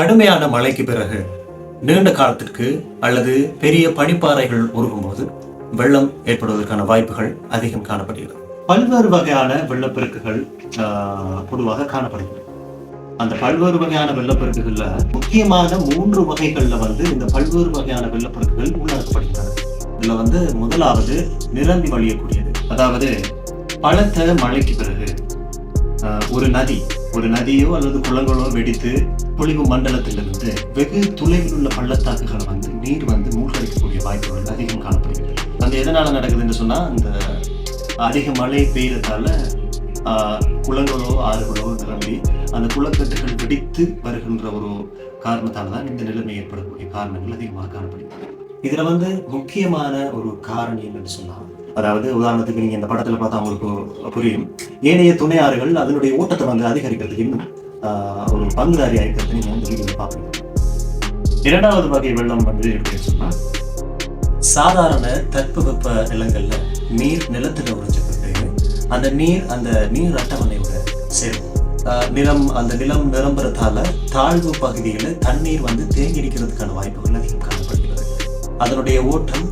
கடுமையான மழைக்கு பிறகு நீண்ட காலத்திற்கு அல்லது பெரிய பனிப்பாறைகள் உருகும்போது வெள்ளம் ஏற்படுவதற்கான வாய்ப்புகள் அதிகம் காணப்படுகிறது. பல்வேறு வகையான வெள்ளப்பெருக்குகள் பொதுவாக காணப்படுகிறது. அந்த பல்வேறு வகையான வெள்ளப்பெருக்குகள்ல முக்கியமான 3 வகைகள்ல இந்த பல்வேறு வகையான வெள்ளப்பெருக்குகள் உள்ளடக்கப்படுகின்றன. இதுல முதலாவது நிரம்பி வழியக்கூடியது. அதாவது பலத்த மழைக்கு பிறகு ஒரு நதியோ அல்லது குளங்களோ வெடித்து பொழிவு மண்டலத்திலிருந்து வெகு தொலைவில் உள்ள பள்ளத்தாக்குகளை நீர் மூழ்கடிக்கக்கூடிய வாய்ப்புகள் அதிகம் காணப்படுகிறது. எதனால நடக்குதுன்னு சொன்னா, அந்த அதிக மழை பெய்யறதால குளங்களோ ஆறுகளோ நிரம்பி அந்த குளக்கட்டுகள் வெடித்து வருகின்ற ஒரு காரணத்தால தான் இந்த நிலைமை ஏற்படக்கூடிய காரணங்கள் அதிகமாக காணப்படுகிறது. இதுல முக்கியமான ஒரு காரணம் என்னன்னு சொன்னா, அதாவது உதாரணத்துக்கு நீங்க இந்த படத்துல பார்த்தா அவங்களுக்கு புரியும், ஏனைய துணை ஆறுகள் அதனுடைய ஓட்டத்தை அதிகரிக்கிறதுக்கு இன்னும் ஒரு பங்குதாரியா இருக்கிறது நீங்க வீடியோவில் பார்ப்பீங்க. இரண்டாவது வகை வெள்ளம் எப்படின்னு சொன்னா, சாதாரண தட்பவெப்ப நிலங்கள்ல நீர் நிலத்துல உறைஞ்சப்பட்டு அந்த நீர் அட்டவணையோட சேரும். அந்த நிலம் நிரம்புறதால தாழ்வு பகுதிகளில் தண்ணீர் தேங்கி இருக்கிறதுக்கான வாய்ப்புகள் அதிகம் காணப்படுகிறது. அதனுடைய ஓட்டம்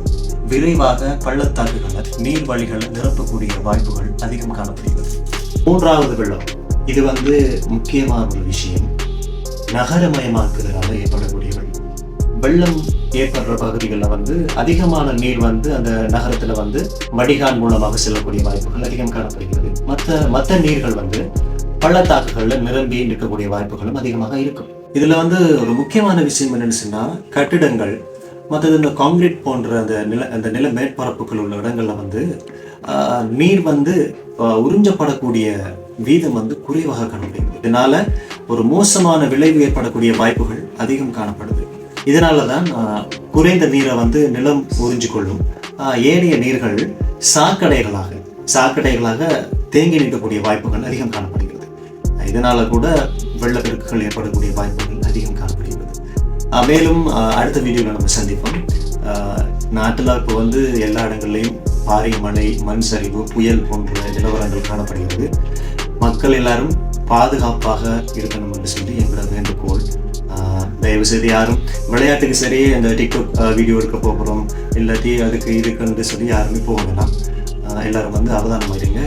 விரைவாக பள்ளத்தாக்குகளை நீர் வழிகளை நிரப்பக்கூடிய வாய்ப்புகள் அதிகம் காணப்படுகிறது. மூன்றாவது வெள்ளம், இது முக்கியமான ஒரு விஷயம், நகரமயமாக்குதலால ஏற்படக்கூடிய வெள்ளம் ஏற்படுற பகுதிகளில் அதிகமான நீர் அந்த நகரத்துல வடிகால் மூலமாக செல்லக்கூடிய வாய்ப்புகள் அதிகம் காணப்படுகிறது. மற்ற நீர்கள் பள்ளத்தாக்குகள்ல நிரம்பி நிற்கக்கூடிய வாய்ப்புகளும் அதிகமாக இருக்கும். இதுல ஒரு முக்கியமான விஷயம் என்னன்னு சொன்னா, கட்டிடங்கள் மற்றது இந்த கான்கிரீட் போன்ற அந்த நில மேற்பரப்புகள் உள்ள இடங்கள்ல நீர் உறிஞ்சப்படக்கூடிய வீதம் குறைவாக காணப்படுகிறது. இதனால ஒரு மோசமான விளைவு ஏற்படக்கூடிய வாய்ப்புகள் அதிகம் காணப்படுது. இதனாலதான் குறைந்த நீரை நிலம் உறிஞ்சு கொள்ளும் ஏனைய நீர்கள் சாக்கடைகளாக தேங்கி நிற்கக்கூடிய வாய்ப்புகள் அதிகம் காணப்படுகிறது. இதனால கூட வெள்ளப்பெருக்குகள் ஏற்படக்கூடிய வாய்ப்புகள் அதிகம் காணப்படுகிறது. மேலும் அடுத்த வீடியோவில் நம்ம சந்திப்போம். நாட்டில் இப்போ எல்லா இடங்கள்லையும் பாரிய மழை, மண் சரிவு, புயல் போன்ற நிலவரங்கள் காணப்படுகிறது. மக்கள் எல்லாரும் பாதுகாப்பாக இருக்கணும் என்று சொல்லி எங்களோட வேண்டுகோள். தயவு செய்து யாரும் விளையாட்டுக்கு சரியே இந்த டிக்டாக் வீடியோ எடுக்க போகிறோம் இல்லாட்டி இதுக்குன்னு சொல்லி யாருமே போக வேண்டாம். எல்லாரும் அவதானமாக இருங்க.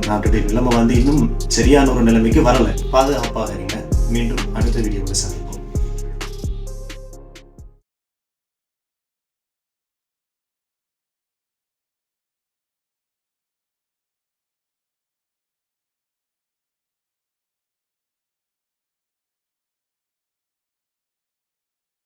நாட்டுடைய நிலைமை இன்னும் சரியான ஒரு நிலைமைக்கு வரலை. பாதுகாப்பாக இருங்க. மீண்டும் அடுத்த வீடியோவில்